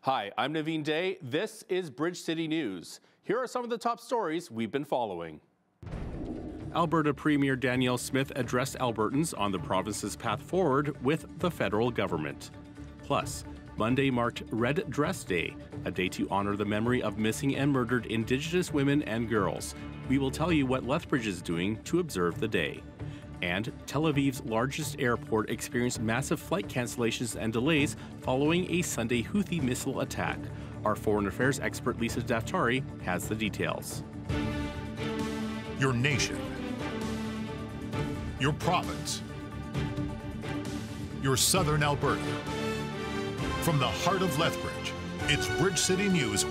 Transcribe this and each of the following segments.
Hi, I'm Naveen Day. This is Bridge City News. Here are some of the top stories we've been following. Alberta Premier Danielle Smith addressed Albertans on the province's path forward with the federal government. Plus, Monday marked Red Dress Day, a day to honor the memory of missing and murdered Indigenous women and girls. We will tell you what Lethbridge is doing to observe the day. And Tel Aviv's largest airport experienced massive flight cancellations and delays following a Sunday Houthi missile attack. Our foreign affairs expert Lisa Daftari has the details. Your nation, your province, your southern Alberta. From the heart of Lethbridge, it's Bridge City News.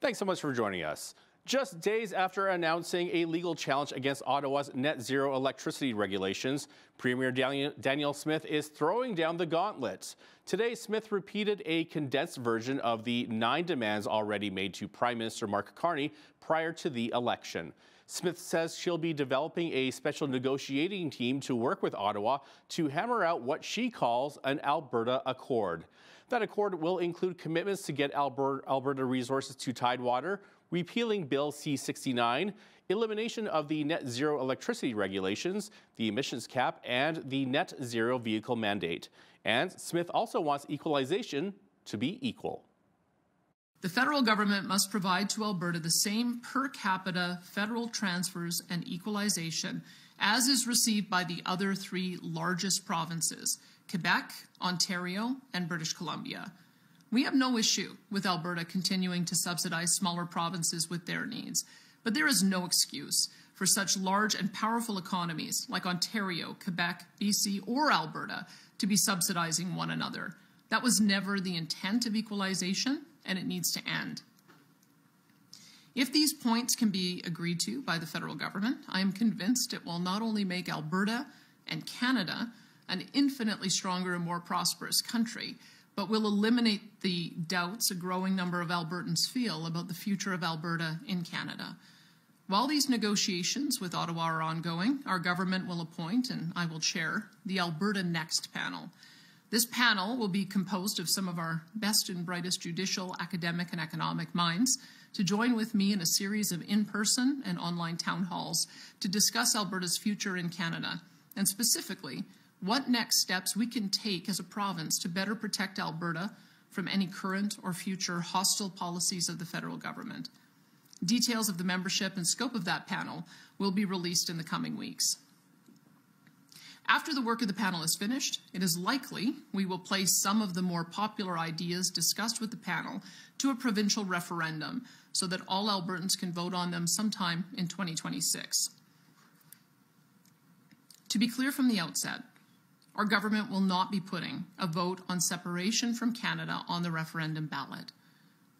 Thanks so much for joining us. Just days after announcing a legal challenge against Ottawa's net zero electricity regulations, Premier Danielle Smith is throwing down the gauntlet. Today, Smith repeated a condensed version of the 9 demands already made to Prime Minister Mark Carney prior to the election. Smith says she'll be developing a special negotiating team to work with Ottawa to hammer out what she calls an Alberta Accord. That accord will include commitments to get Alberta resources to Tidewater, repealing Bill C-69, elimination of the net zero electricity regulations, the emissions cap, and the net zero vehicle mandate. And Smith also wants equalization to be equal. The federal government must provide to Alberta the same per capita federal transfers and equalization as is received by the other 3 largest provinces, Quebec, Ontario, and British Columbia. We have no issue with Alberta continuing to subsidize smaller provinces with their needs, but there is no excuse for such large and powerful economies like Ontario, Quebec, BC, or Alberta to be subsidizing one another. That was never the intent of equalization, and it needs to end. If these points can be agreed to by the federal government, I am convinced it will not only make Alberta and Canada an infinitely stronger and more prosperous country, but will eliminate the doubts a growing number of Albertans feel about the future of Alberta in Canada. While these negotiations with Ottawa are ongoing, our government will appoint, and I will chair, the Alberta Next panel. This panel will be composed of some of our best and brightest judicial, academic, and economic minds to join with me in a series of in-person and online town halls to discuss Alberta's future in Canada, and specifically, what next steps we can take as a province to better protect Alberta from any current or future hostile policies of the federal government. Details of the membership and scope of that panel will be released in the coming weeks. After the work of the panel is finished, it is likely we will place some of the more popular ideas discussed with the panel to a provincial referendum so that all Albertans can vote on them sometime in 2026. To be clear from the outset, our government will not be putting a vote on separation from Canada on the referendum ballot.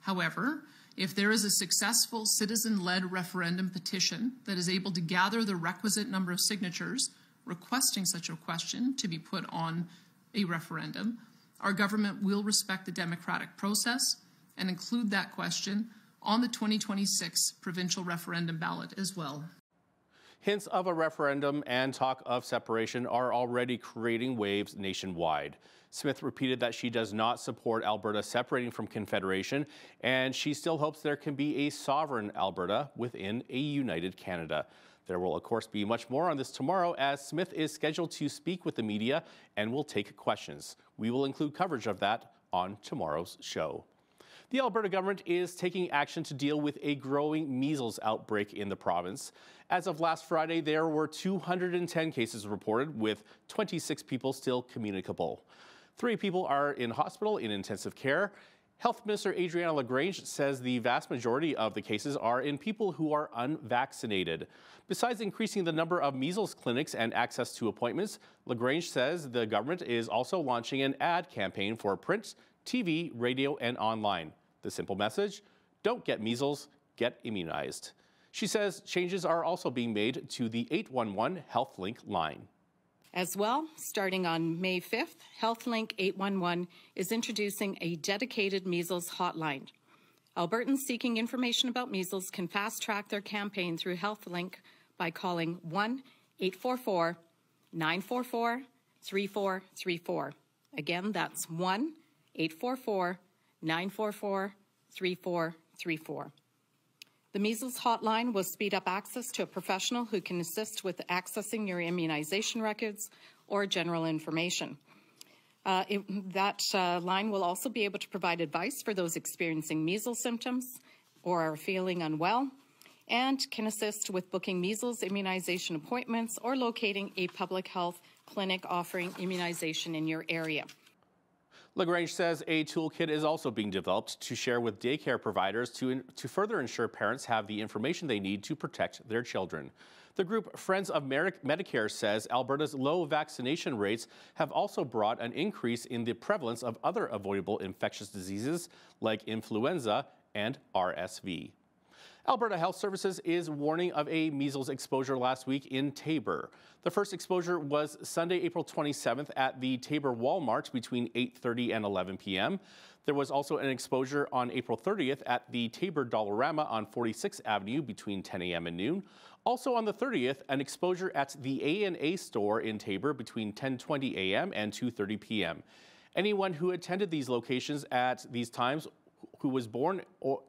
However, if there is a successful citizen-led referendum petition that is able to gather the requisite number of signatures requesting such a question to be put on a referendum, our government will respect the democratic process and include that question on the 2026 provincial referendum ballot as well. Hints of a referendum and talk of separation are already creating waves nationwide. Smith repeated that she does not support Alberta separating from Confederation, and she still hopes there can be a sovereign Alberta within a united Canada. There will, of course, be much more on this tomorrow as Smith is scheduled to speak with the media and will take questions. We will include coverage of that on tomorrow's show. The Alberta government is taking action to deal with a growing measles outbreak in the province. As of last Friday, there were 210 cases reported, with 26 people still communicable. 3 people are in hospital in intensive care. Health Minister Adriana LaGrange says the vast majority of the cases are in people who are unvaccinated. Besides increasing the number of measles clinics and access to appointments, LaGrange says the government is also launching an ad campaign for print, TV, radio, and online. The simple message: don't get measles, get immunized. She says changes are also being made to the 811 HealthLink line. As well, starting on May 5th, HealthLink 811 is introducing a dedicated measles hotline. Albertans seeking information about measles can fast-track their campaign through HealthLink by calling 1-844-944-3434. Again, that's 844-944-3434. The measles hotline will speed up access to a professional who can assist with accessing your immunization records or general information. That line will also be able to provide advice for those experiencing measles symptoms or are feeling unwell, and can assist with booking measles immunization appointments or locating a public health clinic offering immunization in your area. LaGrange says a toolkit is also being developed to share with daycare providers to further ensure parents have the information they need to protect their children. The group Friends of Medicare says Alberta's low vaccination rates have also brought an increase in the prevalence of other avoidable infectious diseases like influenza and RSV. Alberta Health Services is warning of a measles exposure last week in Taber. The first exposure was Sunday, April 27th at the Taber Walmart between 8:30 and 11 p.m. There was also an exposure on April 30th at the Taber Dollarama on 46th Avenue between 10 a.m. and noon. Also on the 30th, an exposure at the A&A store in Taber between 10:20 a.m. and 2:30 p.m. Anyone who attended these locations at these times who was born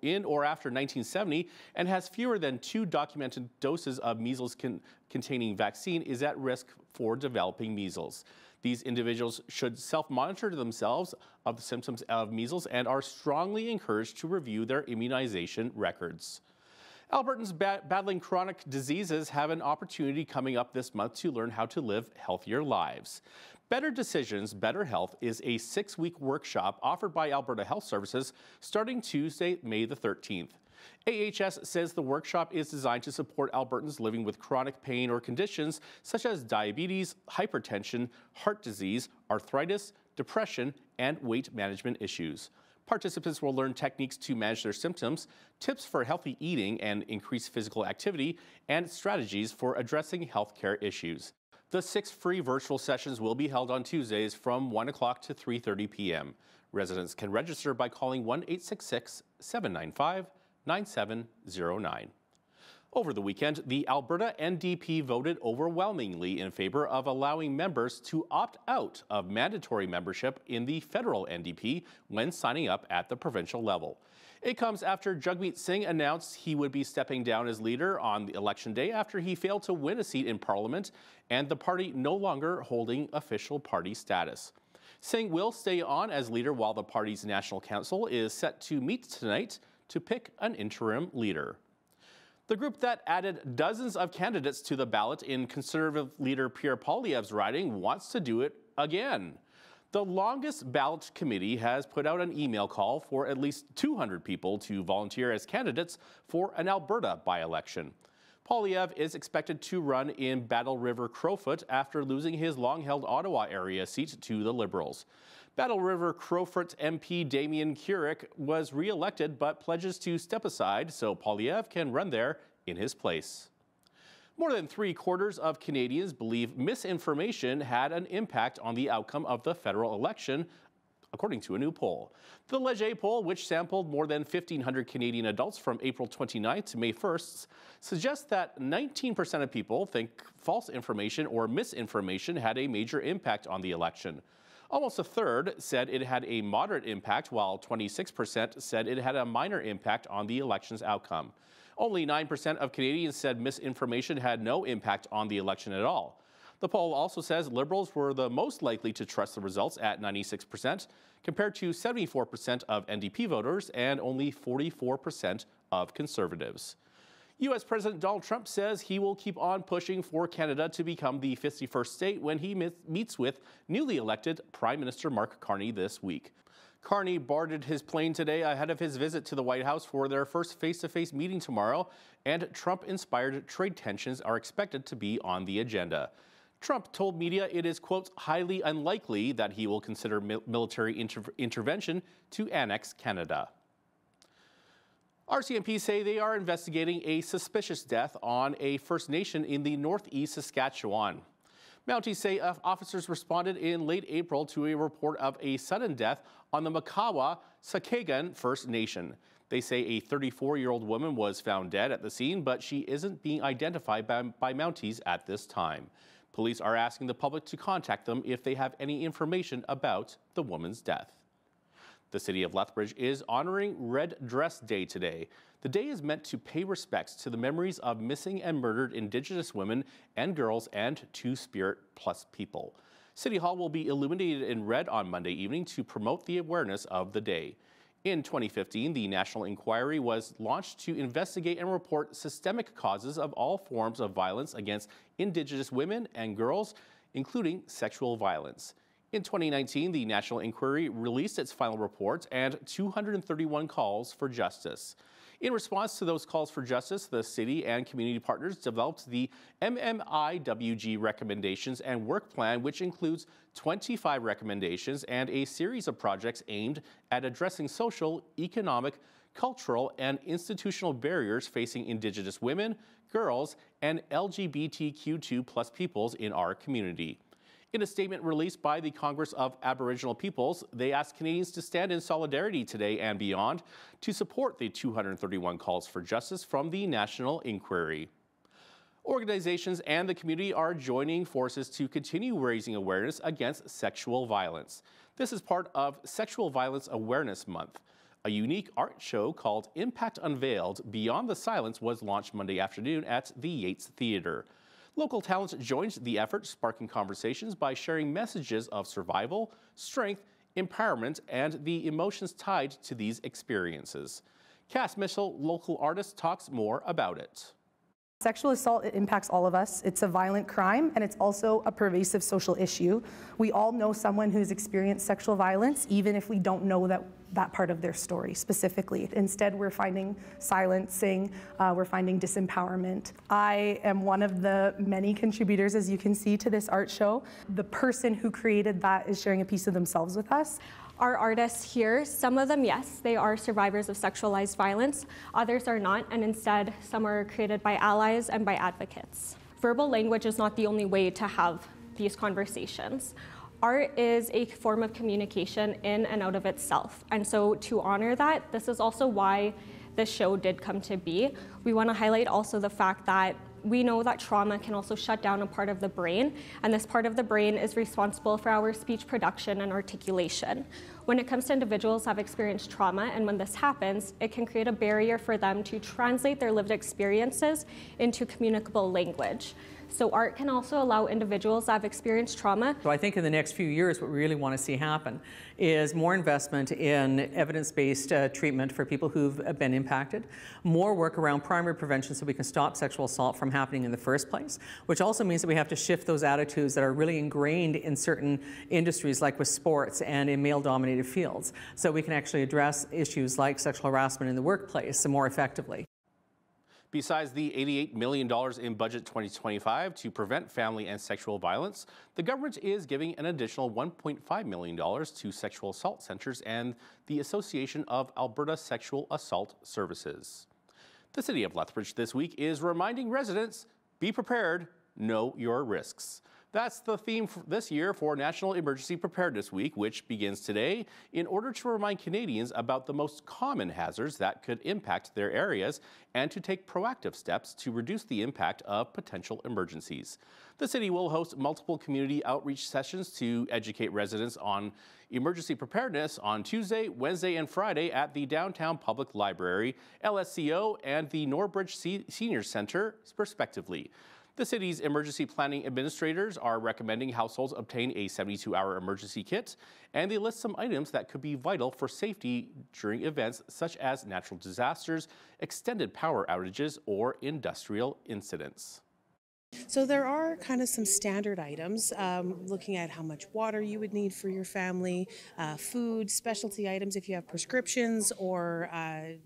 in or after 1970 and has fewer than 2 documented doses of measles containing vaccine is at risk for developing measles. These individuals should self-monitor themselves of the symptoms of measles and are strongly encouraged to review their immunization records. Albertans battling chronic diseases have an opportunity coming up this month to learn how to live healthier lives. Better Decisions, Better Health is a 6-week workshop offered by Alberta Health Services starting Tuesday, May the 13th. AHS says the workshop is designed to support Albertans living with chronic pain or conditions such as diabetes, hypertension, heart disease, arthritis, depression, and weight management issues. Participants will learn techniques to manage their symptoms, tips for healthy eating and increased physical activity, and strategies for addressing healthcare issues. The 6 free virtual sessions will be held on Tuesdays from 1 o'clock to 3:30 p.m. Residents can register by calling 1-866-795-9709. Over the weekend, the Alberta NDP voted overwhelmingly in favor of allowing members to opt out of mandatory membership in the federal NDP when signing up at the provincial level. It comes after Jagmeet Singh announced he would be stepping down as leader on the election day after he failed to win a seat in Parliament and the party no longer holding official party status. Singh will stay on as leader while the party's National Council is set to meet tonight to pick an interim leader. The group that added dozens of candidates to the ballot in Conservative leader Pierre Poilievre's riding wants to do it again. The longest ballot committee has put out an email call for at least 200 people to volunteer as candidates for an Alberta by-election. Poilievre is expected to run in Battle River Crowfoot after losing his long-held Ottawa area seat to the Liberals. Battle River Crowfoot MP Damien Keurig was re-elected but pledges to step aside so Poilievre can run there in his place. More than 3/4 of Canadians believe misinformation had an impact on the outcome of the federal election, according to a new poll. The Leger poll, which sampled more than 1,500 Canadian adults from April 29th to May 1st, suggests that 19% of people think false information or misinformation had a major impact on the election. Almost a third said it had a moderate impact, while 26% said it had a minor impact on the election's outcome. Only 9% of Canadians said misinformation had no impact on the election at all. The poll also says Liberals were the most likely to trust the results at 96%, compared to 74% of NDP voters and only 44% of Conservatives. U.S. President Donald Trump says he will keep on pushing for Canada to become the 51st state when he meets with newly elected Prime Minister Mark Carney this week. Carney boarded his plane today ahead of his visit to the White House for their first face-to-face meeting tomorrow, and Trump-inspired trade tensions are expected to be on the agenda. Trump told media it is, quote, highly unlikely that he will consider military intervention to annex Canada. RCMP say they are investigating a suspicious death on a First Nation in the northeast Saskatchewan. Mounties say officers responded in late April to a report of a sudden death on the Makawa Sakagan First Nation. They say a 34-year-old woman was found dead at the scene, but she isn't being identified by Mounties at this time. Police are asking the public to contact them if they have any information about the woman's death. The city of Lethbridge is honoring Red Dress Day today. The day is meant to pay respects to the memories of missing and murdered Indigenous women and girls and Two-Spirit Plus people. City Hall will be illuminated in red on Monday evening to promote the awareness of the day. In 2015, the National Inquiry was launched to investigate and report systemic causes of all forms of violence against Indigenous women and girls, including sexual violence. In 2019, the National Inquiry released its final report and 231 calls for justice. In response to those calls for justice, the city and community partners developed the MMIWG recommendations and work plan, which includes 25 recommendations and a series of projects aimed at addressing social, economic, cultural, and institutional barriers facing Indigenous women, girls, and LGBTQ2+ peoples in our community. In a statement released by the Congress of Aboriginal Peoples, they asked Canadians to stand in solidarity today and beyond to support the 231 calls for justice from the National Inquiry. Organizations and the community are joining forces to continue raising awareness against sexual violence. This is part of Sexual Violence Awareness Month. A unique art show called Impact Unveiled Beyond the Silence was launched Monday afternoon at the Yates Theatre. Local talents joined the effort, sparking conversations by sharing messages of survival, strength, empowerment, and the emotions tied to these experiences. Cass Mitchell, local artist, talks more about it. Sexual assault, it impacts all of us. It's a violent crime, and it's also a pervasive social issue. We all know someone who's experienced sexual violence, even if we don't know that part of their story specifically. Instead, we're finding silencing, we're finding disempowerment. I am one of the many contributors, as you can see, to this art show. The person who created that is sharing a piece of themselves with us. Our artists here, some of them, yes, they are survivors of sexualized violence. Others are not, and instead, some are created by allies and by advocates. Verbal language is not the only way to have these conversations. Art is a form of communication in and out of itself. And so to honor that, this is also why this show did come to be. We want to highlight also the fact that we know that trauma can also shut down a part of the brain, and this part of the brain is responsible for our speech production and articulation. When it comes to individuals who have experienced trauma, and when this happens, it can create a barrier for them to translate their lived experiences into communicable language. So art can also allow individuals that have experienced trauma. So I think in the next few years, what we really want to see happen is more investment in evidence-based treatment for people who've been impacted, more work around primary prevention so we can stop sexual assault from happening in the first place, which also means that we have to shift those attitudes that are really ingrained in certain industries like with sports and in male-dominated fields, so we can actually address issues like sexual harassment in the workplace more effectively. Besides the $88 million in Budget 2025 to prevent family and sexual violence, the government is giving an additional $1.5 million to sexual assault centers and the Association of Alberta Sexual Assault Services. The City of Lethbridge this week is reminding residents, be prepared, know your risks. That's the theme this year for National Emergency Preparedness Week, which begins today, in order to remind Canadians about the most common hazards that could impact their areas and to take proactive steps to reduce the impact of potential emergencies. The city will host multiple community outreach sessions to educate residents on emergency preparedness on Tuesday, Wednesday, and Friday at the Downtown Public Library, LSCO, and the Lethbridge Senior Center, respectively. The city's emergency planning administrators are recommending households obtain a 72-hour emergency kit, and they list some items that could be vital for safety during events such as natural disasters, extended power outages, or industrial incidents. So there are kind of some standard items, looking at how much water you would need for your family, food, specialty items if you have prescriptions or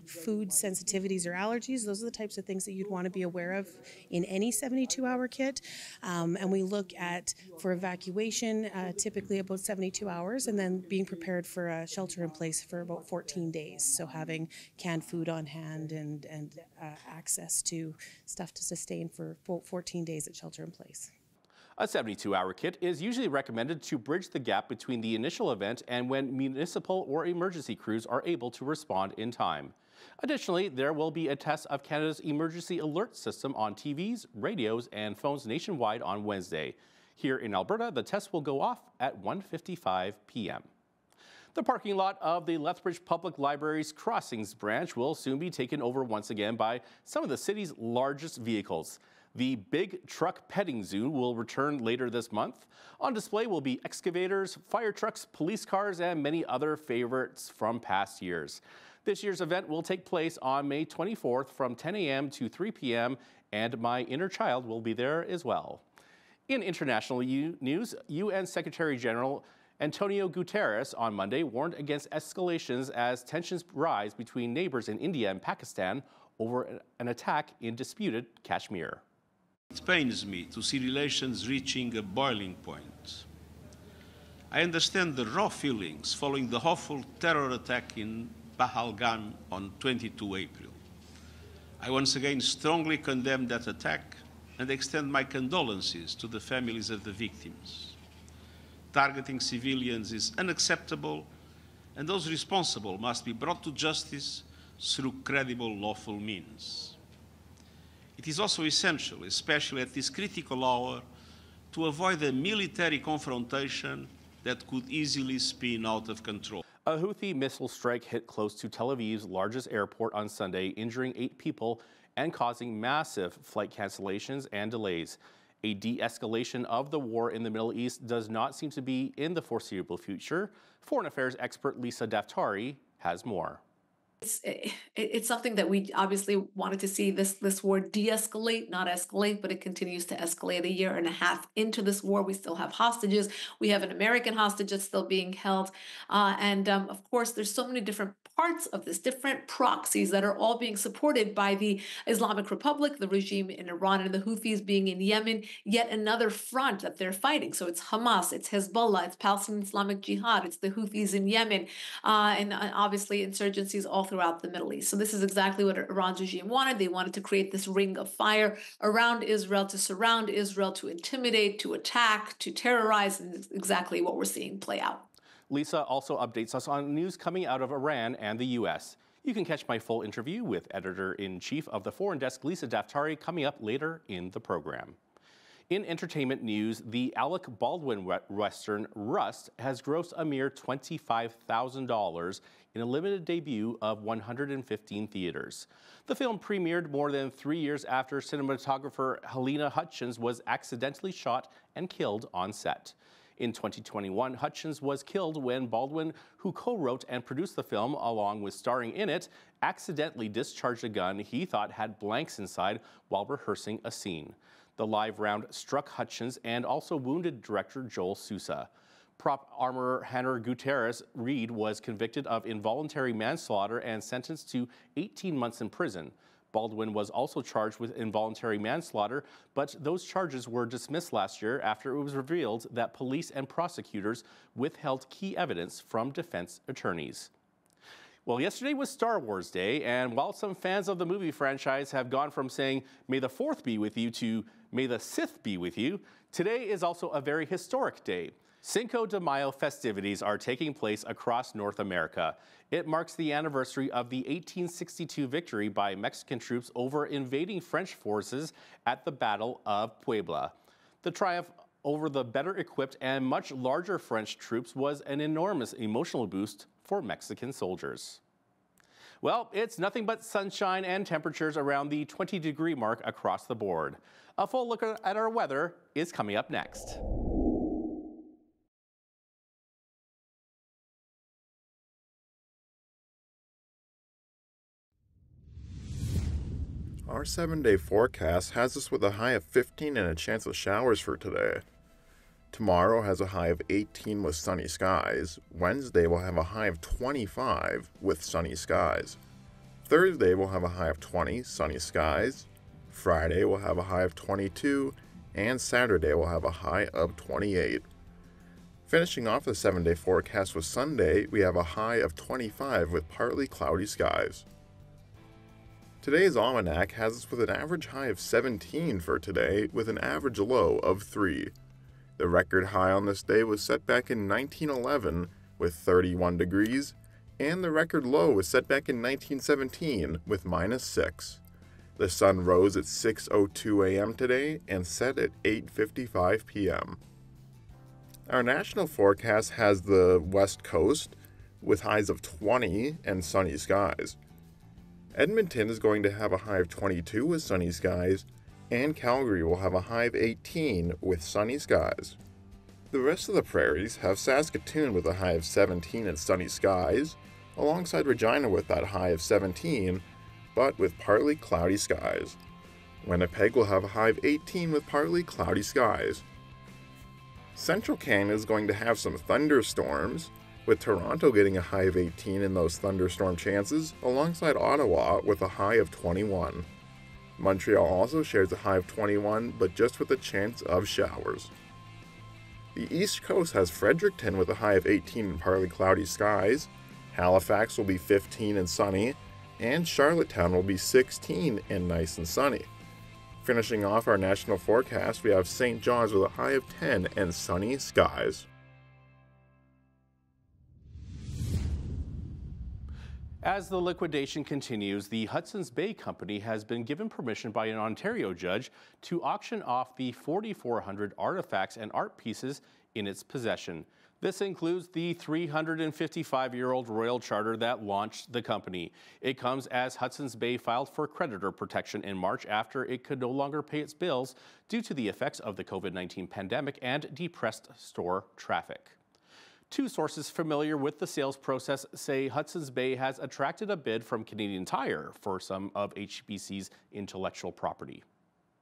food sensitivities or allergies. Those are the types of things that you'd want to be aware of in any 72-hour kit. And we look at, for evacuation, typically about 72 hours, and then being prepared for a shelter in place for about 14 days. So having canned food on hand and access to stuff to sustain for 14 days at shelter in place. A 72-hour kit is usually recommended to bridge the gap between the initial event and when municipal or emergency crews are able to respond in time. Additionally, there will be a test of Canada's emergency alert system on TVs, radios, and phones nationwide on Wednesday. Here in Alberta, the test will go off at 1:55 p.m. The parking lot of the Lethbridge Public Library's Crossings branch will soon be taken over once again by some of the city's largest vehicles. The Big Truck Petting Zoo will return later this month. On display will be excavators, fire trucks, police cars, and many other favorites from past years. This year's event will take place on May 24th from 10 a.m. to 3 p.m., and my inner child will be there as well. In international news, UN Secretary General Antonio Guterres on Monday warned against escalations as tensions rise between neighbors in India and Pakistan over an attack in disputed Kashmir. It pains me to see relations reaching a boiling point. I understand the raw feelings following the awful terror attack in Pahalgam on 22 April. I once again strongly condemn that attack and extend my condolences to the families of the victims. Targeting civilians is unacceptable, and those responsible must be brought to justice through credible lawful means. It is also essential, especially at this critical hour, to avoid a military confrontation that could easily spin out of control. A Houthi missile strike hit close to Tel Aviv's largest airport on Sunday, injuring 8 people and causing massive flight cancellations and delays. A de-escalation of the war in the Middle East does not seem to be in the foreseeable future. Foreign affairs expert Lisa Daftari has more. It's something that we obviously wanted to see this war de-escalate, not escalate, but it continues to escalate. A year and a half into this war, we still have hostages. We have an American hostage that's still being held. Of course, there's so many different parts of this, different proxies that are all being supported by the Islamic Republic, the regime in Iran, and the Houthis being in Yemen, yet another front that they're fighting. So it's Hamas, it's Hezbollah, it's Palestinian Islamic Jihad, it's the Houthis in Yemen, and obviously insurgencies all throughout the Middle East. So this is exactly what Iran's regime wanted. They wanted to create this ring of fire around Israel, to surround Israel, to intimidate, to attack, to terrorize, and it's exactly what we're seeing play out. Lisa also updates us on news coming out of Iran and the U.S. You can catch my full interview with Editor-in-Chief of the Foreign Desk, Lisa Daftari, coming up later in the program. In entertainment news, the Alec Baldwin Western Rust has grossed a mere $25,000 in a limited debut of 115 theaters. The film premiered more than 3 years after cinematographer Helena Hutchins was accidentally shot and killed on set. In 2021, Hutchins was killed when Baldwin, who co-wrote and produced the film along with starring in it, accidentally discharged a gun he thought had blanks inside while rehearsing a scene. The live round struck Hutchins and also wounded director Joel Sousa. Prop armorer Hannah Gutierrez Reed was convicted of involuntary manslaughter and sentenced to 18 months in prison. Baldwin was also charged with involuntary manslaughter, but those charges were dismissed last year after it was revealed that police and prosecutors withheld key evidence from defense attorneys. Well, yesterday was Star Wars Day, and while some fans of the movie franchise have gone from saying, "May the 4th be with you," to "May the Sith be with you," today is also a very historic day. Cinco de Mayo festivities are taking place across North America. It marks the anniversary of the 1862 victory by Mexican troops over invading French forces at the Battle of Puebla. The triumph over the better equipped and much larger French troops was an enormous emotional boost for Mexican soldiers. Well, it's nothing but sunshine and temperatures around the 20-degree mark across the board. A full look at our weather is coming up next. Our 7-day forecast has us with a high of 15 and a chance of showers for today. Tomorrow has a high of 18 with sunny skies. Wednesday will have a high of 25 with sunny skies. Thursday will have a high of 20, sunny skies. Friday will have a high of 22, and Saturday will have a high of 28. Finishing off the 7-day forecast with Sunday, we have a high of 25 with partly cloudy skies. Today's almanac has us with an average high of 17 for today, with an average low of 3. The record high on this day was set back in 1911 with 31 degrees, and the record low was set back in 1917 with -6. The sun rose at 6:02 a.m. today and set at 8:55 p.m. Our national forecast has the West Coast with highs of 20 and sunny skies. Edmonton is going to have a high of 22 with sunny skies, and Calgary will have a high of 18 with sunny skies. The rest of the prairies have Saskatoon with a high of 17 and sunny skies, alongside Regina with that high of 17, but with partly cloudy skies. Winnipeg will have a high of 18 with partly cloudy skies. Central Canada is going to have some thunderstorms, with Toronto getting a high of 18 in those thunderstorm chances, alongside Ottawa with a high of 21. Montreal also shares a high of 21, but just with a chance of showers. The East Coast has Fredericton with a high of 18 and partly cloudy skies, Halifax will be 15 and sunny, and Charlottetown will be 16 and nice and sunny. Finishing off our national forecast, we have St. John's with a high of 10 and sunny skies. As the liquidation continues, the Hudson's Bay Company has been given permission by an Ontario judge to auction off the 4,400 artifacts and art pieces in its possession. This includes the 355-year-old royal charter that launched the company. It comes as Hudson's Bay filed for creditor protection in March after it could no longer pay its bills due to the effects of the COVID-19 pandemic and depressed store traffic. Two sources familiar with the sales process say Hudson's Bay has attracted a bid from Canadian Tire for some of HBC's intellectual property.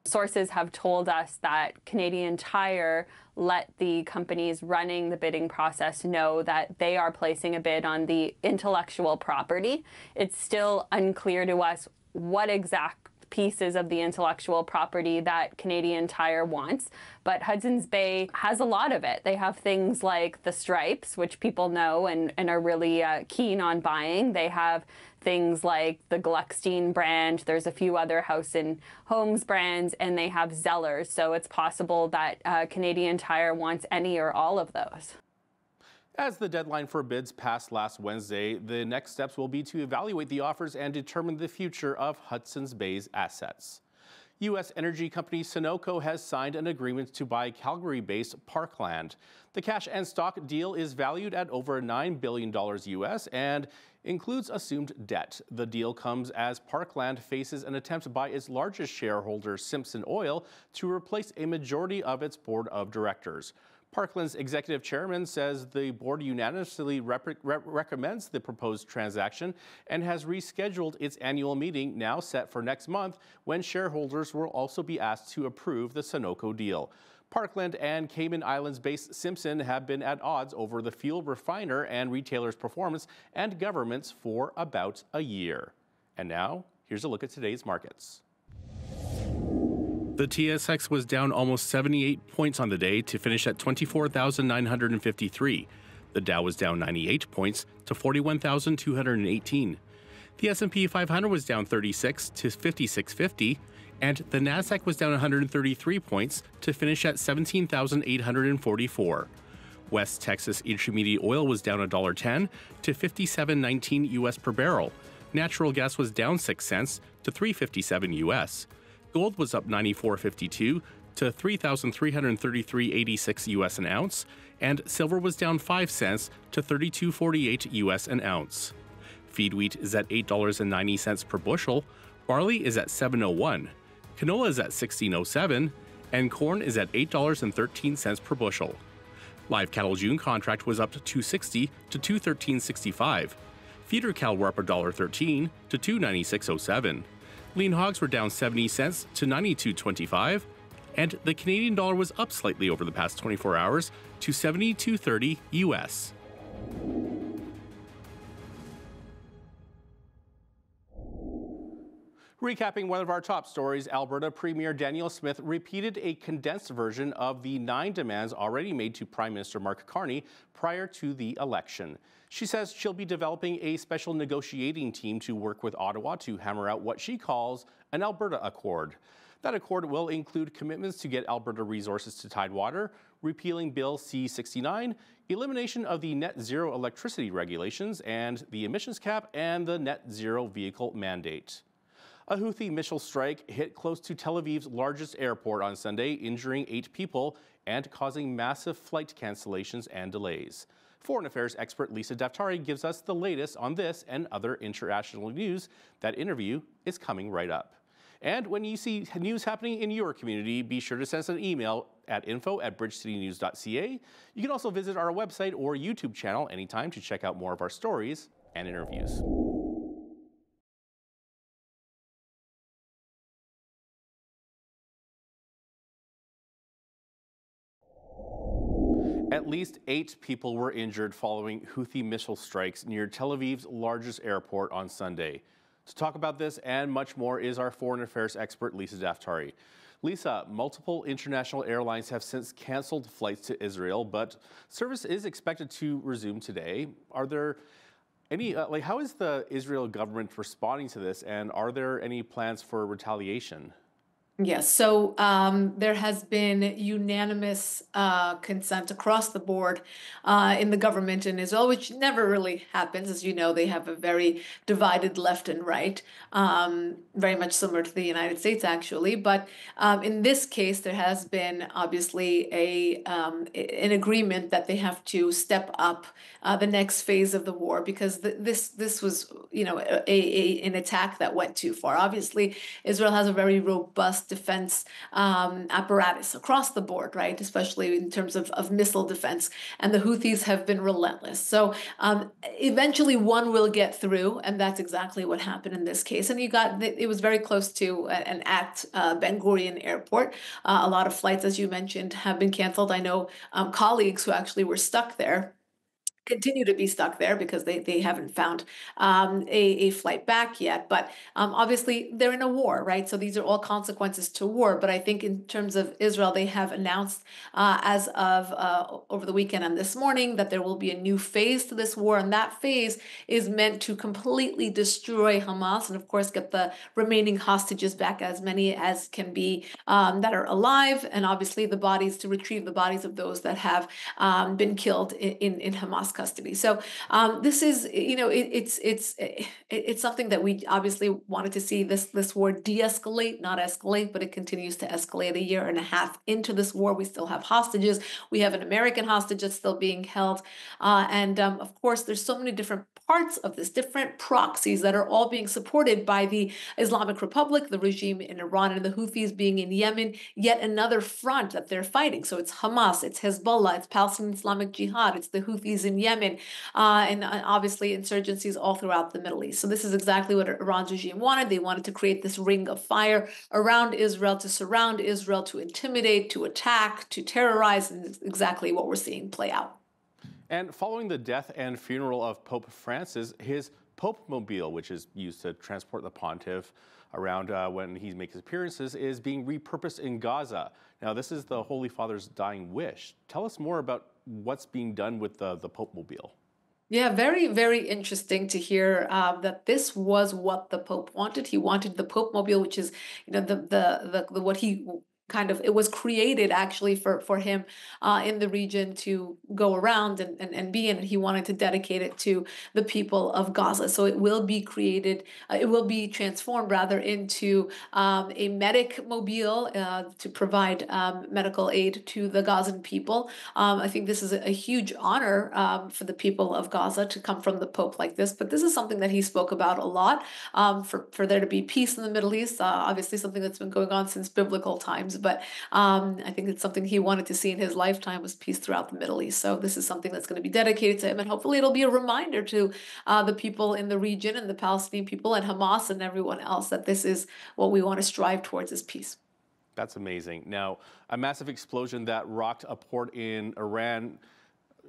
Sources have told us that Canadian Tire let the companies running the bidding process know that they are placing a bid on the intellectual property. It's still unclear to us what exact pieces of the intellectual property that Canadian Tire wants, but Hudson's Bay has a lot of it. They have things like the stripes, which people know and are really keen on buying. They have things like the Gluckstein brand. There's a few other House and Homes brands, and they have Zellers. So it's possible that Canadian Tire wants any or all of those. As the deadline for bids passed last Wednesday, the next steps will be to evaluate the offers and determine the future of Hudson's Bay's assets. U.S. energy company Sunoco has signed an agreement to buy Calgary-based Parkland. The cash and stock deal is valued at over $9 billion U.S. and includes assumed debt. The deal comes as Parkland faces an attempt by its largest shareholder, Simpson Oil, to replace a majority of its board of directors. Parkland's executive chairman says the board unanimously recommends the proposed transaction and has rescheduled its annual meeting, now set for next month, when shareholders will also be asked to approve the Sunoco deal. Parkland and Cayman Islands-based Simpson have been at odds over the fuel refiner and retailer's performance and governments for about a year. And now, here's a look at today's markets. The TSX was down almost 78 points on the day to finish at 24,953. The Dow was down 98 points to 41,218. The S&P 500 was down 36 to 5650, and the Nasdaq was down 133 points to finish at 17,844. West Texas Intermediate Oil was down $1.10 to $57.19 US per barrel. Natural gas was down 6 cents to $3.57 US. Gold was up $94.52 to $3,333.86 US an ounce, and silver was down 5 cents to $32.48 US an ounce. Feed wheat is at $8.90 per bushel, barley is at $7.01, canola is at $16.07, and corn is at $8.13 per bushel. Live cattle June contract was up to $2.60 to $213.65. Feeder cattle were up $1.13 to $296.07. Lean hogs were down 70 cents to $92.25, and the Canadian dollar was up slightly over the past 24 hours to $72.30 US. Recapping one of our top stories, Alberta Premier Danielle Smith repeated a condensed version of the 9 demands already made to Prime Minister Mark Carney prior to the election. She says she'll be developing a special negotiating team to work with Ottawa to hammer out what she calls an Alberta Accord. That accord will include commitments to get Alberta resources to Tidewater, repealing Bill C-69, elimination of the net zero electricity regulations and the emissions cap, and the net zero vehicle mandate. A Houthi missile strike hit close to Tel Aviv's largest airport on Sunday, injuring 8 people and causing massive flight cancellations and delays. Foreign affairs expert Lisa Daftari gives us the latest on this and other international news. That interview is coming right up. And when you see news happening in your community, be sure to send us an email at info@bridgecitynews.ca. You can also visit our website or YouTube channel anytime to check out more of our stories and interviews. At least 8 people were injured following Houthi missile strikes near Tel Aviv's largest airport on Sunday. To talk about this and much more is our foreign affairs expert, Lisa Daftari. Lisa, multiple international airlines have since canceled flights to Israel, but service is expected to resume today. Are there any, how is the Israel government responding to this, and are there any plans for retaliation? Yes, so there has been unanimous consent across the board in the government in Israel, which never really happens. As you know, they have a very divided left and right, very much similar to the United States, actually. But in this case, there has been obviously an agreement that they have to step up the next phase of the war, because this was, an attack that went too far. Obviously, Israel has a very robust defense apparatus across the board, right? Especially in terms of missile defense. And the Houthis have been relentless. So eventually one will get through, and that's exactly what happened in this case. And it was very close to and at Ben Gurion Airport. A lot of flights, as you mentioned, have been canceled. I know colleagues who actually were stuck there continue to be stuck there because they haven't found a flight back yet. But obviously they're in a war, right? So these are all consequences to war. But I think in terms of Israel, they have announced as of over the weekend and this morning that there will be a new phase to this war. And that phase is meant to completely destroy Hamas and, of course, get the remaining hostages back, as many as can be that are alive. And obviously to retrieve the bodies of those that have been killed in Hamas custody. So this is, it's something that we obviously wanted to see this war de-escalate, not escalate, but it continues to escalate. A year and a half into this war, we still have hostages. We have an American hostage that's still being held. And of course, there's so many different parts of this, different proxies that are all being supported by the Islamic Republic, the regime in Iran, and the Houthis being in Yemen, yet another front that they're fighting. So it's Hamas, it's Hezbollah, it's Palestinian Islamic Jihad, it's the Houthis in Yemen, and obviously insurgencies all throughout the Middle East. So this is exactly what Iran's regime wanted. They wanted to create this ring of fire around Israel, to surround Israel, to intimidate, to attack, to terrorize, and it's exactly what we're seeing play out. And following the death and funeral of Pope Francis, his Pope-mobile, which is used to transport the pontiff around when he makes his appearances, is being repurposed in Gaza. Now, this is the Holy Father's dying wish. Tell us more about what's being done with the Pope-mobile. Yeah, very, very interesting to hear that this was what the Pope wanted. He wanted the Pope-mobile, which is, the what he it was created actually for him in the region to go around and be in. He wanted to dedicate it to the people of Gaza. So it will be created, it will be transformed rather into a medic mobile to provide medical aid to the Gazan people. I think this is a huge honor for the people of Gaza to come from the Pope like this. But this is something that he spoke about a lot, for there to be peace in the Middle East. Obviously something that's been going on since biblical times. But I think it's something he wanted to see in his lifetime, was peace throughout the Middle East. So this is something that's going to be dedicated to him, and hopefully it'll be a reminder to the people in the region and the Palestinian people and Hamas and everyone else that this is what we want to strive towards, is peace. That's amazing. Now, a massive explosion that rocked a port in Iran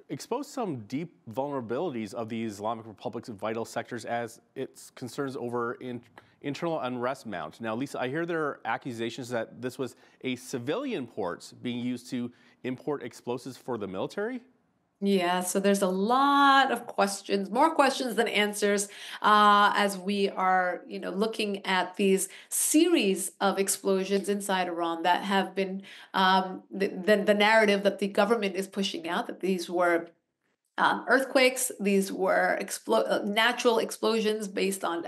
exposed some deep vulnerabilities of the Islamic Republic's vital sectors as its concerns over internal unrest mount. Now, Lisa, I hear there are accusations that this was a civilian port being used to import explosives for the military? Yeah, so there's a lot of questions, more questions than answers, as we are, looking at these series of explosions inside Iran that have been the narrative that the government is pushing out, that these were earthquakes. These were natural explosions based on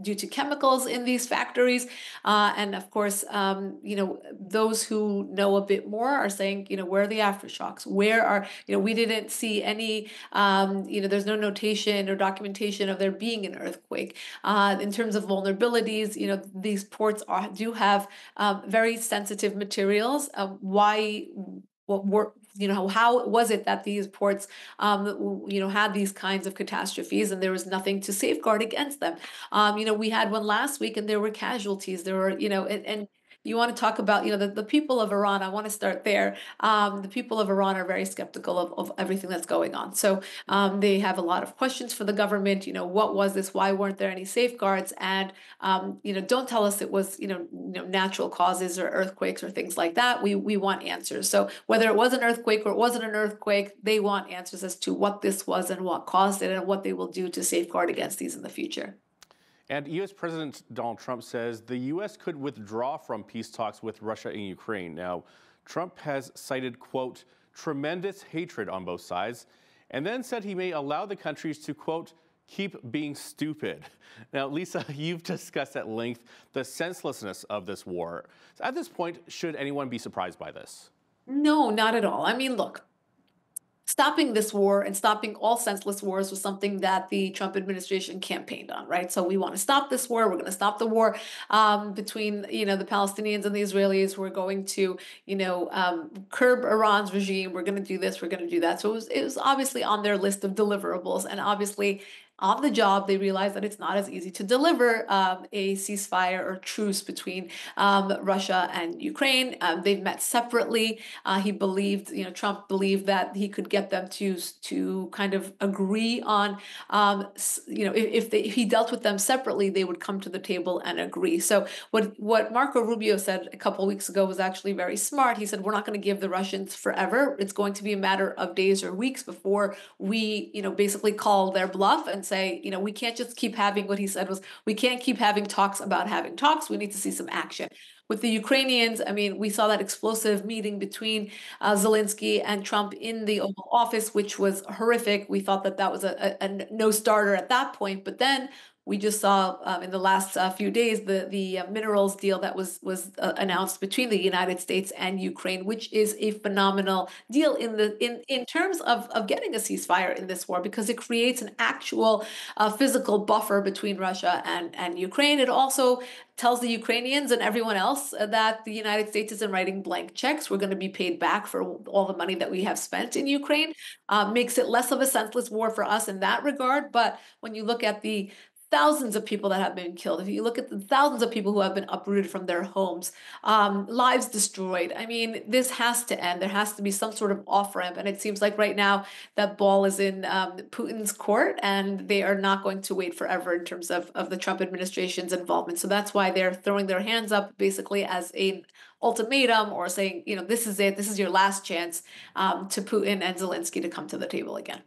due to chemicals in these factories. And of course, those who know a bit more are saying, where are the aftershocks? Where are, we didn't see any, there's no notation or documentation of there being an earthquake. In terms of vulnerabilities, these ports do have very sensitive materials. How was it that these ports, had these kinds of catastrophes and there was nothing to safeguard against them? We had one last week and there were casualties. There were, and you want to talk about, the people of Iran. I want to start there. The people of Iran are very skeptical of everything that's going on. So they have a lot of questions for the government. What was this? Why weren't there any safeguards? And, don't tell us it was, natural causes or earthquakes or things like that. We want answers. So whether it was an earthquake or it wasn't an earthquake, they want answers as to what this was and what caused it and what they will do to safeguard against these in the future. And U.S. President Donald Trump says the U.S. could withdraw from peace talks with Russia and Ukraine. Now, Trump has cited, quote, tremendous hatred on both sides, and then said he may allow the countries to, quote, keep being stupid. Now, Lisa, you've discussed at length the senselessness of this war. So at this point, should anyone be surprised by this? No, not at all. I mean, look. Stopping this war and stopping all senseless wars was something that the Trump administration campaigned on, right? So we want to stop this war. We're going to stop the war between, the Palestinians and the Israelis. We're going to, curb Iran's regime. We're going to do this. We're going to do that. So it was obviously on their list of deliverables, and obviously on the job, they realized that it's not as easy to deliver a ceasefire or truce between Russia and Ukraine. They've met separately. Trump believed that he could get them to kind of agree on, if he dealt with them separately, they would come to the table and agree. So what Marco Rubio said a couple of weeks ago was actually very smart. He said, we're not going to give the Russians forever. It's going to be a matter of days or weeks before we, basically call their bluff and say, we can't just keep having, what he said was, we can't keep having talks about having talks. We need to see some action. With the Ukrainians, I mean, we saw that explosive meeting between Zelensky and Trump in the Oval Office, which was horrific. We thought that was a no-starter at that point. But then we just saw in the last few days the minerals deal that was announced between the United States and Ukraine, which is a phenomenal deal in terms of getting a ceasefire in this war, because it creates an actual physical buffer between Russia and Ukraine. It also tells the Ukrainians and everyone else that the United States isn't writing blank checks. We're going to be paid back for all the money that we have spent in Ukraine. Makes it less of a senseless war for us in that regard. But when you look at the thousands of people that have been killed, if you look at the thousands of people who have been uprooted from their homes, lives destroyed, I mean, this has to end. There has to be some sort of off-ramp. And it seems like right now that ball is in Putin's court, and they are not going to wait forever in terms of the Trump administration's involvement. So that's why they're throwing their hands up basically as an ultimatum, or saying, this is it. This is your last chance to Putin and Zelensky to come to the table again.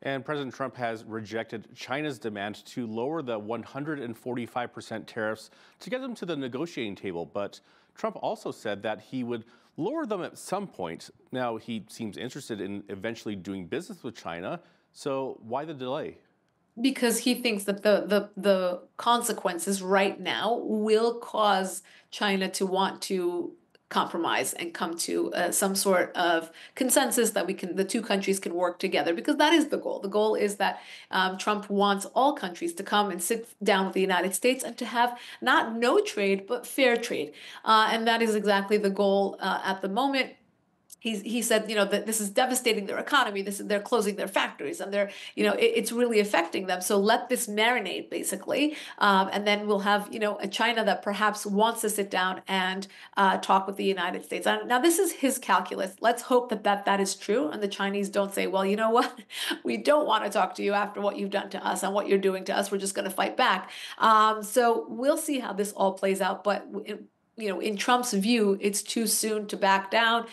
And President Trump has rejected China's demand to lower the 145% tariffs to get them to the negotiating table. But Trump also said that he would lower them at some point. Now, he seems interested in eventually doing business with China. So why the delay? Because he thinks that the consequences right now will cause China to want to compromise and come to some sort of consensus that the two countries can work together, because that is the goal. The goal is that Trump wants all countries to come and sit down with the United States and to have not no trade, but fair trade. And that is exactly the goal at the moment. He said, that this is devastating their economy. They're closing their factories, and it's really affecting them. So let this marinate, basically, and then we'll have, a China that perhaps wants to sit down and talk with the United States. Now, this is his calculus. Let's hope that is true, and the Chinese don't say, well, you know what, we don't want to talk to you after what you've done to us and what you're doing to us. We're just going to fight back. So we'll see how this all plays out, but in Trump's view, it's too soon to back down.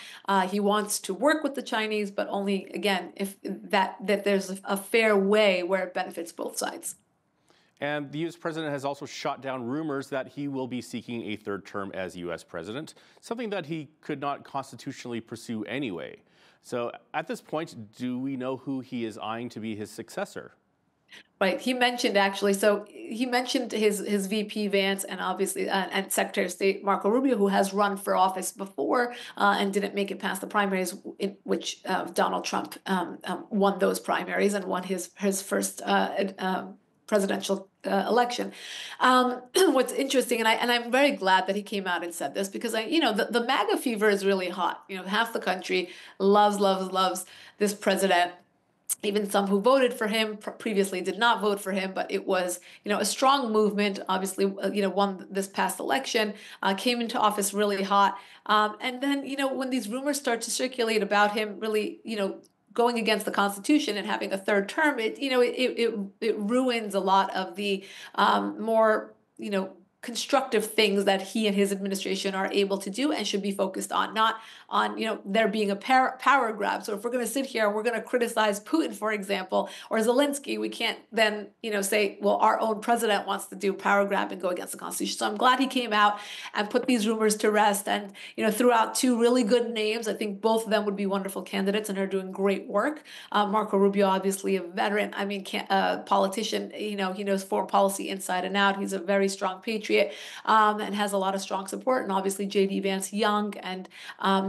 He wants to work with the Chinese, but only, again, if that there's a fair way where it benefits both sides. And the U.S. president has also shot down rumors that he will be seeking a third term as U.S. president, something that he could not constitutionally pursue anyway. So at this point, do we know who he is eyeing to be his successor? Right. He mentioned his VP Vance and obviously and Secretary of State Marco Rubio, who has run for office before and didn't make it past the primaries, in which Donald Trump won those primaries and won his first presidential election. What's interesting, and I'm very glad that he came out and said this, because the MAGA fever is really hot. Half the country loves this president. Even some who voted for him previously did not vote for him, but it was, a strong movement. Obviously, won this past election, came into office really hot, and then, when these rumors start to circulate about him really, going against the Constitution and having a third term, it ruins a lot of the more, constructive things that he and his administration are able to do and should be focused on, not on, there being a power grab. So if we're going to sit here and we're going to criticize Putin, for example, or Zelensky, we can't then, say, well, our own president wants to do power grab and go against the Constitution. So I'm glad he came out and put these rumors to rest and, threw out two really good names. I think both of them would be wonderful candidates and are doing great work. Marco Rubio, obviously a veteran, politician, he knows foreign policy inside and out. He's a very strong patriot and has a lot of strong support. And obviously J.D. Vance, young and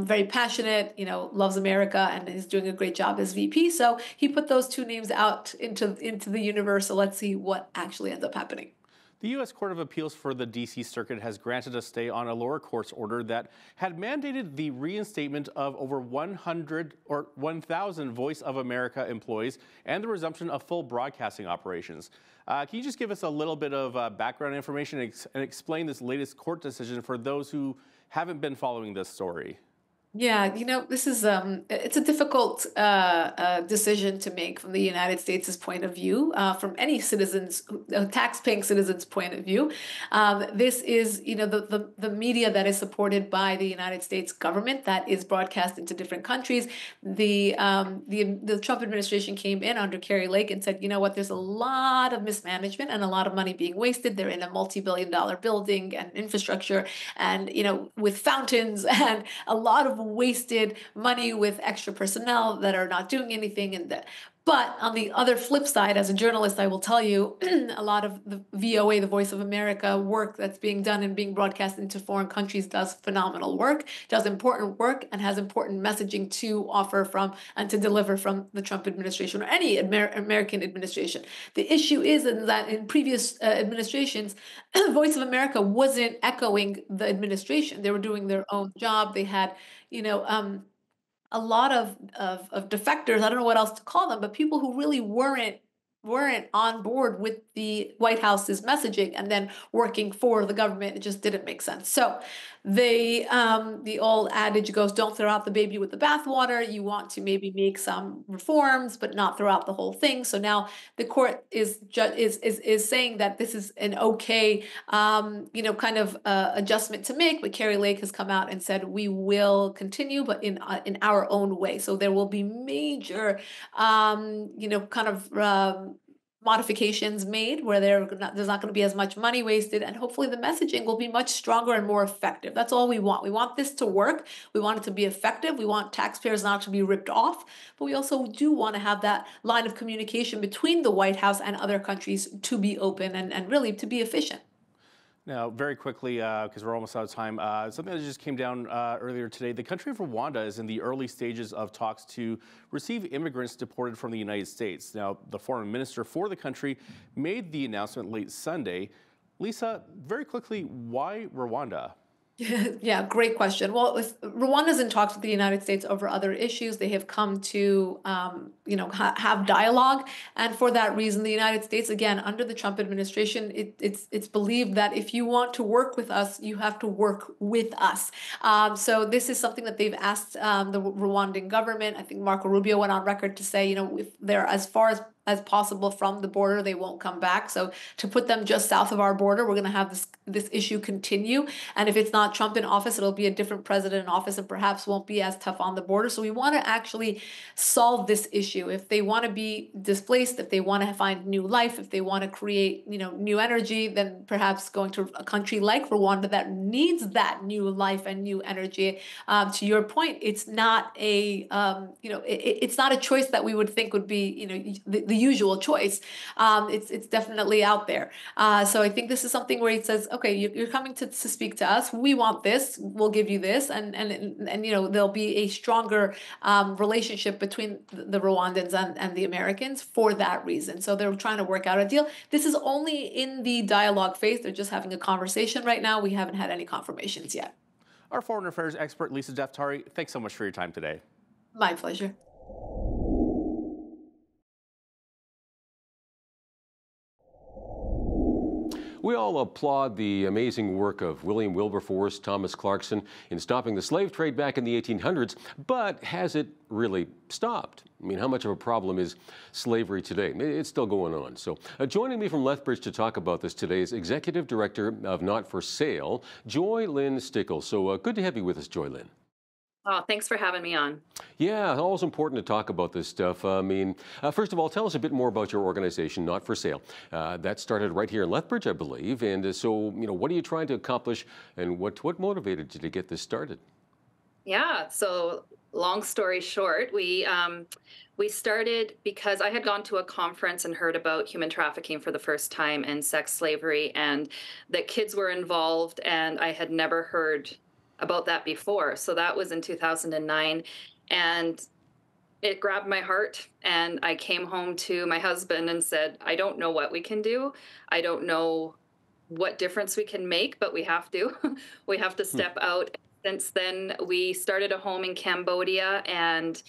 very passionate, loves America and is doing a great job as VP. So he put those two names out into the universe. So let's see what actually ends up happening. The U.S. Court of Appeals for the D.C. Circuit has granted a stay on a lower court's order that had mandated the reinstatement of over 1,000 Voice of America employees and the resumption of full broadcasting operations. Can you just give us a little bit of background information and explain this latest court decision for those who haven't been following this story? Yeah, this is it's a difficult decision to make from the United States' point of view, from any citizens, tax-paying citizens' point of view. This is, the media that is supported by the United States government that is broadcast into different countries. The Trump administration came in under Kari Lake and said, there's a lot of mismanagement and a lot of money being wasted. They're in a multi-billion-dollar building and infrastructure, and with fountains and a lot of wasted money with extra personnel that are not doing anything. But on the other flip side, as a journalist, I will tell you a lot of the VOA, the Voice of America work that's being done and being broadcast into foreign countries does phenomenal work, does important work, and has important messaging to offer from and to deliver from the Trump administration or any American administration. The issue is that in previous administrations, Voice of America wasn't echoing the administration. They were doing their own job. They had, a lot of defectors, I don't know what else to call them, but people who really weren't on board with the White House's messaging and then working for the government. It just didn't make sense. So the old adage goes, don't throw out the baby with the bathwater. You want to maybe make some reforms, but not throw out the whole thing. So now the court is saying that this is an okay, adjustment to make. But Kari Lake has come out and said, we will continue, but in our own way. So there will be major, modifications made where there's not going to be as much money wasted, and hopefully the messaging will be much stronger and more effective. That's all we want. We want this to work. We want it to be effective. We want taxpayers not to be ripped off, but we also do want to have that line of communication between the White House and other countries to be open and really to be efficient. Now, very quickly, because we're almost out of time, something that just came down earlier today. The country of Rwanda is in the early stages of talks to receive immigrants deported from the United States. Now, the foreign minister for the country made the announcement late Sunday. Lisa, very quickly, why Rwanda? Yeah, great question. Well, Rwanda's in talks with the United States over other issues. They have come to, have dialogue. And for that reason, the United States, again, under the Trump administration, it's believed that if you want to work with us, you have to work with us. So this is something that they've asked the Rwandan government. I think Marco Rubio went on record to say, if they're as far as as possible from the border, they won't come back. So to put them just south of our border, we're going to have this issue continue. And if it's not Trump in office, it'll be a different president in office and perhaps won't be as tough on the border. So we want to actually solve this issue. If they want to be displaced, if they want to find new life, if they want to create, new energy, then perhaps going to a country like Rwanda that needs that new life and new energy. To your point, it's not it's not a choice that we would think would be, the usual choice. It's definitely out there. So I think this is something where he says, okay, you're coming to speak to us. We want this. We'll give you this, and there'll be a stronger relationship between the Rwandans and the Americans for that reason. So they're trying to work out a deal. This is only in the dialogue phase. They're just having a conversation right now. We haven't had any confirmations yet. Our foreign affairs expert, Lisa Daftari, thanks so much for your time today. My pleasure. We all applaud the amazing work of William Wilberforce, Thomas Clarkson in stopping the slave trade back in the 1800s, but has it really stopped? I mean, how much of a problem is slavery today? It's still going on. So joining me from Lethbridge to talk about this today is Executive Director of Not for Sale, Joy Lynn Stickles. So good to have you with us, Joy Lynn. Oh, thanks for having me on. Yeah, always important to talk about this stuff. I mean, first of all, tell us a bit more about your organization, Not for Sale. That started right here in Lethbridge, I believe. And so, what are you trying to accomplish, and what motivated you to get this started? Yeah, so long story short, we started because I had gone to a conference and heard about human trafficking for the first time and sex slavery, and that kids were involved, and I had never heard about that before. So that was in 2009, and it grabbed my heart, and I came home to my husband and said, I don't know what we can do. I don't know what difference we can make, but we have to. We have to step out. Since then, we started a home in Cambodia and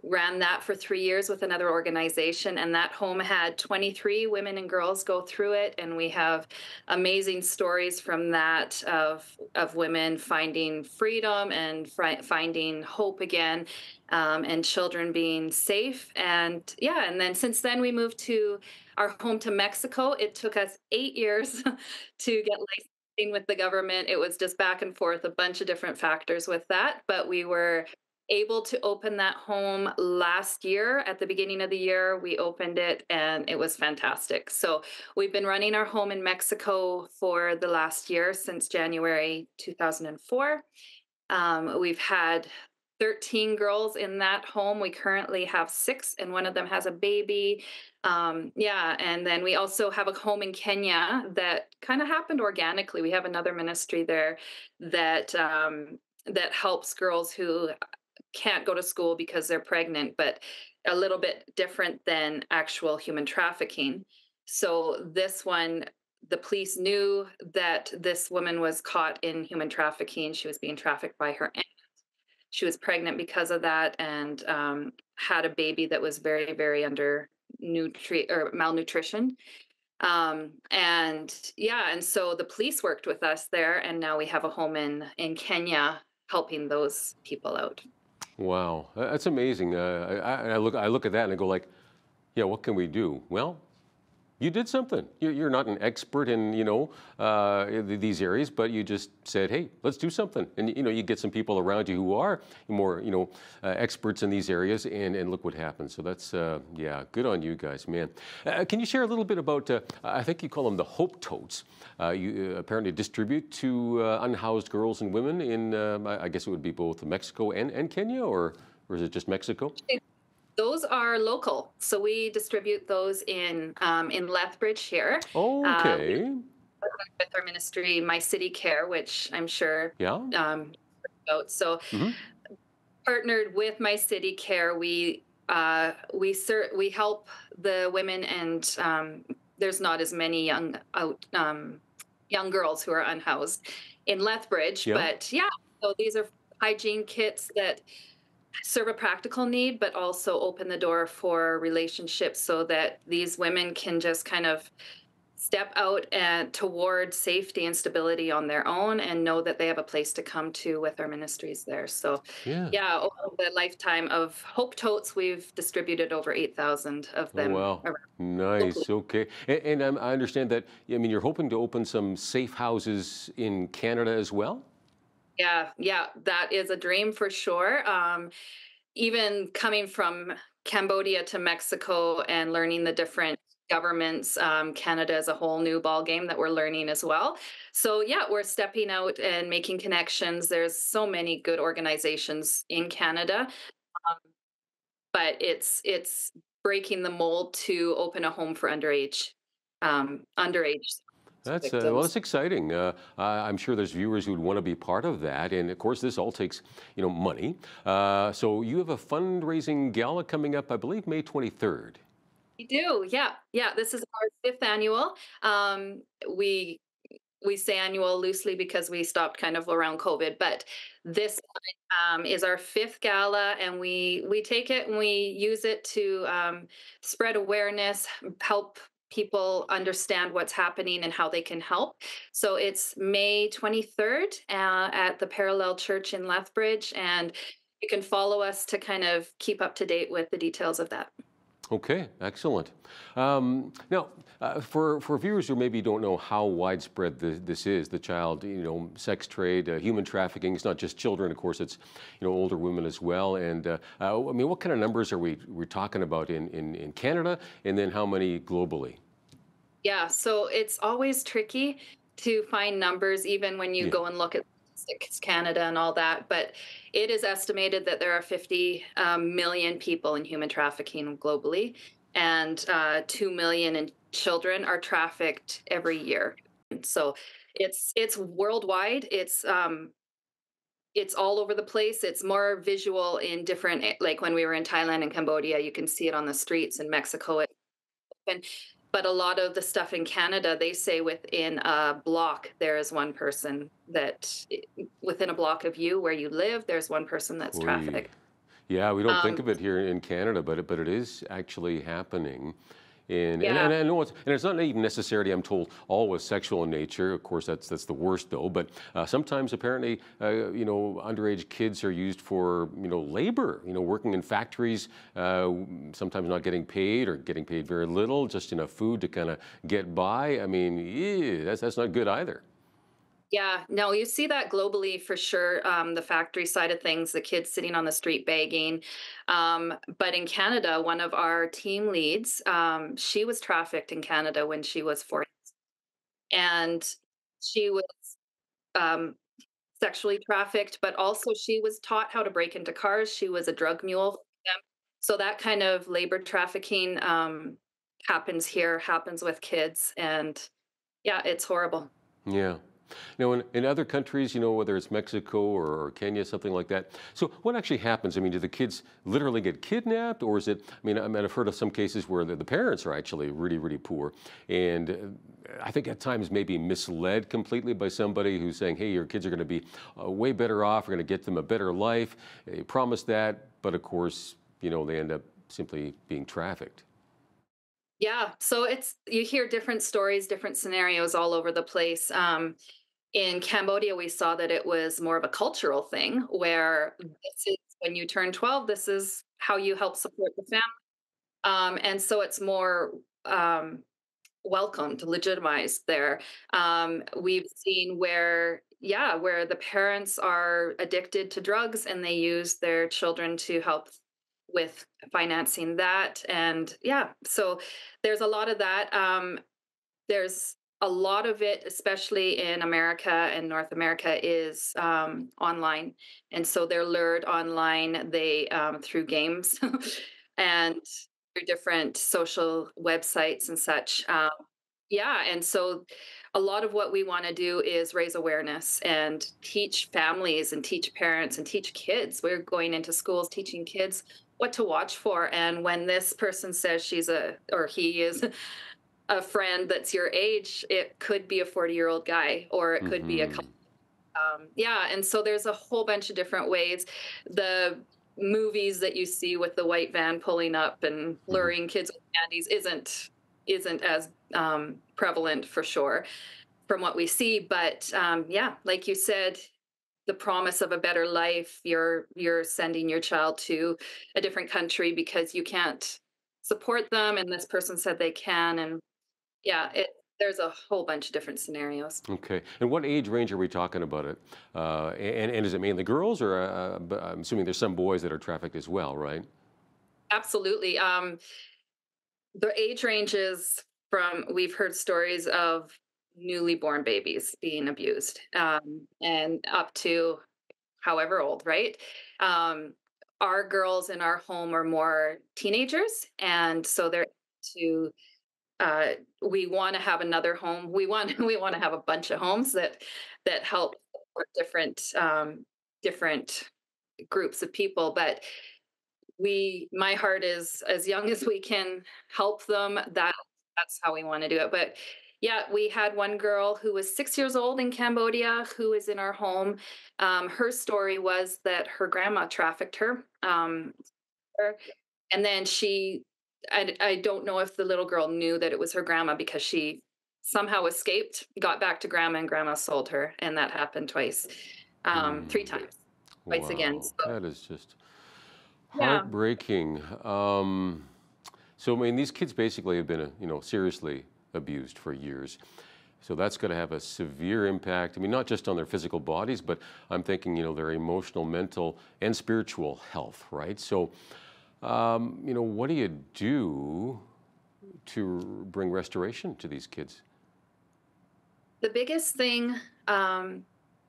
ran that for 3 years with another organization, and that home had 23 women and girls go through it, and we have amazing stories from that of women finding freedom and finding hope again, and children being safe. And yeah, and then since then we moved to our home to Mexico. It took us 8 years to get licensing with the government. It was just back and forth, a bunch of different factors with that, but we were able to open that home last year. At the beginning of the year, we opened it, and it was fantastic. So we've been running our home in Mexico for the last year, since January 2004. We've had 13 girls in that home. We currently have 6, and one of them has a baby. And then we also have a home in Kenya that kind of happened organically. We have another ministry there that helps girls who can't go to school because they're pregnant, but a little bit different than actual human trafficking. So this one, the police knew that this woman was caught in human trafficking. She was being trafficked by her aunt. She was pregnant because of that, and had a baby that was very, very malnutrition. And so the police worked with us there, and now we have a home in Kenya helping those people out. Wow, that's amazing. I look at that and I go like, yeah, what can we do? Well, you did something. You're not an expert in these areas, but you just said, hey, let's do something. And you get some people around you who are more experts in these areas, and look what happened. So that's good on you guys, man. Can you share a little bit about? I think you call them the Hope Totes. You apparently distribute to unhoused girls and women in I guess it would be both Mexico and Kenya, or is it just Mexico? Those are local, so we distribute those in Lethbridge here. Okay. With our ministry, My City Care, which I'm sure. Yeah. About. So, partnered with My City Care, we help the women, and there's not as many young girls who are unhoused in Lethbridge, but so these are hygiene kits that serve a practical need, but also open the door for relationships so that these women can just kind of step out and toward safety and stability on their own, and know that they have a place to come to with our ministries there. So the lifetime of Hope Totes, we've distributed over 8,000 of them. Oh, wow. Nice. Okay. And I understand that, I mean, you're hoping to open some safe houses in Canada as well? Yeah, that is a dream for sure. Even coming from Cambodia to Mexico and learning the different governments, Canada is a whole new ball game that we're learning as well. So yeah, we're stepping out and making connections. There's so many good organizations in Canada, but it's breaking the mold to open a home for underage. That's well, that's exciting. I'm sure there's viewers who would want to be part of that, and of course, this all takes money. So you have a fundraising gala coming up, I believe, May 23rd. We do, yeah. This is our 5th annual. We say annual loosely because we stopped kind of around COVID, but this is our 5th gala, and we take it and we use it to spread awareness, help people understand what's happening and how they can help. So it's May 23rd at the Parallel Church in Lethbridge, and you can follow us to kind of keep up to date with the details of that. Okay, excellent. Now, for viewers who maybe don't know how widespread this is, the child, sex trade, human trafficking, it's not just children, of course, it's, older women as well. And I mean, what kind of numbers are we're talking about in Canada, and then how many globally? Yeah, so it's always tricky to find numbers, even when you go and look at Statistics Canada and all that, but it is estimated that there are 50 million people in human trafficking globally, and 2 million children are trafficked every year. So it's worldwide. It's all over the place. It's more visual in different, like when we were in Thailand and Cambodia, you can see it on the streets. In Mexico, but a lot of the stuff in Canada, they say within a block, there is one person within a block of you where you live, there's one person that's trafficked. Yeah, we don't think of it here in Canada, but it is actually happening. And I know it's not even necessarily, I'm told, always sexual in nature. Of course, that's the worst though. But sometimes apparently, underage kids are used for labor. Working in factories, sometimes not getting paid or getting paid very little, just enough food to kind of get by. I mean, that's not good either. Yeah, no, you see that globally for sure. The factory side of things, the kids sitting on the street begging. But in Canada, one of our team leads, she was trafficked in Canada when she was 4 years. And she was sexually trafficked, but also she was taught how to break into cars. She was a drug mule for them. So that kind of labor trafficking happens here, happens with kids. And yeah, it's horrible. Yeah. Now, in other countries, whether it's Mexico or Kenya, something like that. So what actually happens? I mean, do the kids literally get kidnapped, or is it, I've heard of some cases where the parents are actually really, really poor. And I think at times maybe misled completely by somebody who's saying, hey, your kids are going to be way better off. We're going to get them a better life. They promise that. But of course, they end up simply being trafficked. Yeah, so you hear different stories, different scenarios all over the place. In Cambodia, we saw that it was more of a cultural thing where this is when you turn 12, this is how you help support the family. And so it's more welcomed, legitimized there. We've seen where the parents are addicted to drugs and they use their children to help with financing that. And so there's a lot of that. There's a lot of it, especially in America and North America, is online. And so they're lured online, through games and through different social websites and such. And so a lot of what we want to do is raise awareness and teach families and teach parents and teach kids. We're going into schools teaching kids what to watch for. And when this person says he is a friend that's your age, it could be a 40-year-old guy, or it could be a couple. And so there's a whole bunch of different ways. The movies that you see with the white van pulling up and luring kids with candies isn't as prevalent for sure from what we see. But like you said, the promise of a better life. You're sending your child to a different country because you can't support them, and this person said they can. And yeah, there's a whole bunch of different scenarios. Okay. And what age range are we talking about it? And is it mainly girls, or I'm assuming there's some boys that are trafficked as well, right? Absolutely. The age ranges from, we've heard stories of newly born babies being abused, and up to however old, right? Our girls in our home are more teenagers, and so they're to we want to have another home. We want to have a bunch of homes that help support different groups of people. But my heart is, as young as we can help them, that's how we want to do it. But yeah, we had one girl who was 6 years old in Cambodia who is in our home. Her story was that her grandma trafficked her. And then I don't know if the little girl knew that it was her grandma, because she somehow escaped, got back to grandma, and grandma sold her. And that happened twice, 3 times, twice again. So, that is just heartbreaking. So, I mean, these kids basically have been, seriously abused for years. So that's going to have a severe impact. I mean, not just on their physical bodies, but I'm thinking, their emotional, mental, and spiritual health, right? So, what do you do to bring restoration to these kids? The biggest thing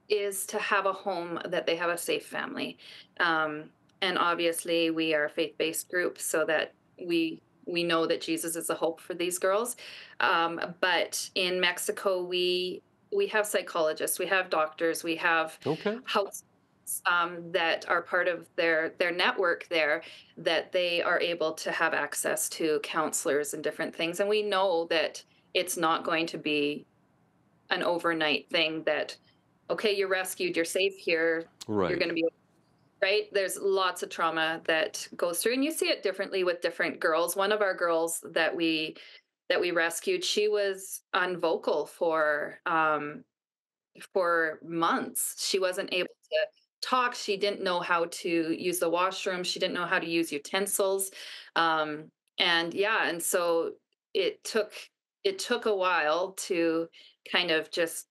is to have a home that they have a safe family. And obviously we are a faith-based group, so that we know that Jesus is a hope for these girls. But in Mexico, we have psychologists, we have doctors, we have house that are part of their network there, that they are able to have access to counselors and different things. And we know that it's not going to be an overnight thing that, okay, you're rescued, you're safe here, right, you're going to be right. There's lots of trauma that goes through, and you see it differently with different girls. One of our girls that we rescued, she was unvocal for months. She wasn't able to talk. She didn't know how to use the washroom. She didn't know how to use utensils. And so it took a while to kind of just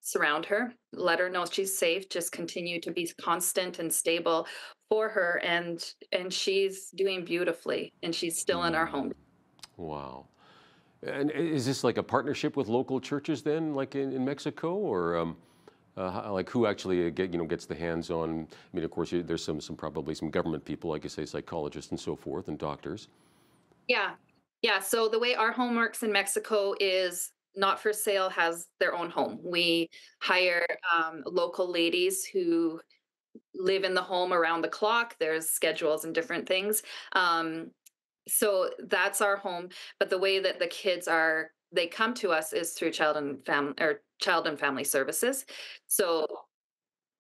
surround her, let her know she's safe, just continue to be constant and stable for her. And she's doing beautifully, and she's still in our home. Wow. And is this like a partnership with local churches then, like in Mexico, or like who actually gets the hands on? I mean, of course, there's probably some government people, like you say, psychologists and so forth, and doctors. Yeah. So the way our home works in Mexico is Not for Sale has their own home. We hire local ladies who live in the home around the clock. There's schedules and different things. So that's our home. But the way that the kids they come to us is through Child and Family Services. So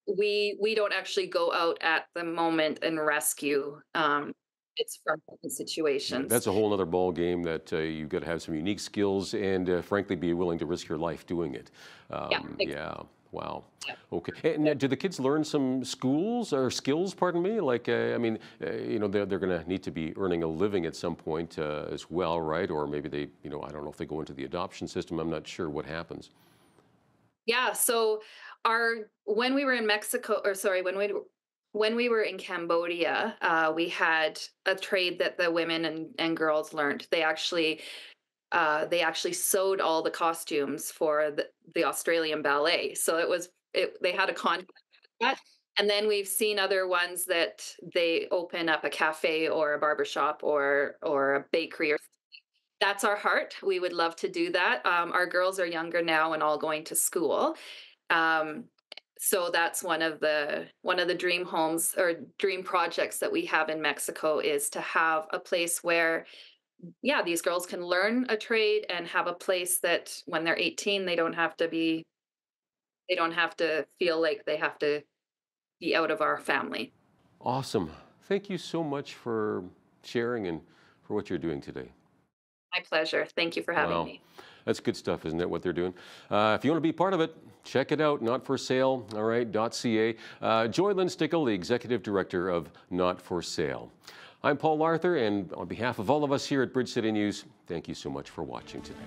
we don't actually go out at the moment and rescue. It's from situations. That's a whole other ball game that you've got to have some unique skills and frankly be willing to risk your life doing it. Wow. Yeah. Okay. And do the kids learn some skills, pardon me? Like, they're going to need to be earning a living at some point as well, right? Or maybe they, I don't know if they go into the adoption system. I'm not sure what happens. Yeah. So when we were in when we were in Cambodia, we had a trade that the women and girls learned. They actually sewed all the costumes for the Australian ballet. So they had a contract with that. And then we've seen other ones that they open up a cafe or a barbershop or a bakery or something. That's our heart. We would love to do that. Our girls are younger now and all going to school. So that's one of the dream homes or dream projects that we have in Mexico, is to have a place where, these girls can learn a trade and have a place that when they're 18, they don't have to feel like they have to be out of our family. Awesome. Thank you so much for sharing and for what you're doing today. My pleasure. Thank you for having me. That's good stuff, isn't it, what they're doing? If you want to be part of it, Check it out, Not For Sale, all right, .ca. Joylyn Stickle, the Executive Director of Not For Sale. I'm Paul Arthur, and on behalf of all of us here at Bridge City News, thank you so much for watching today.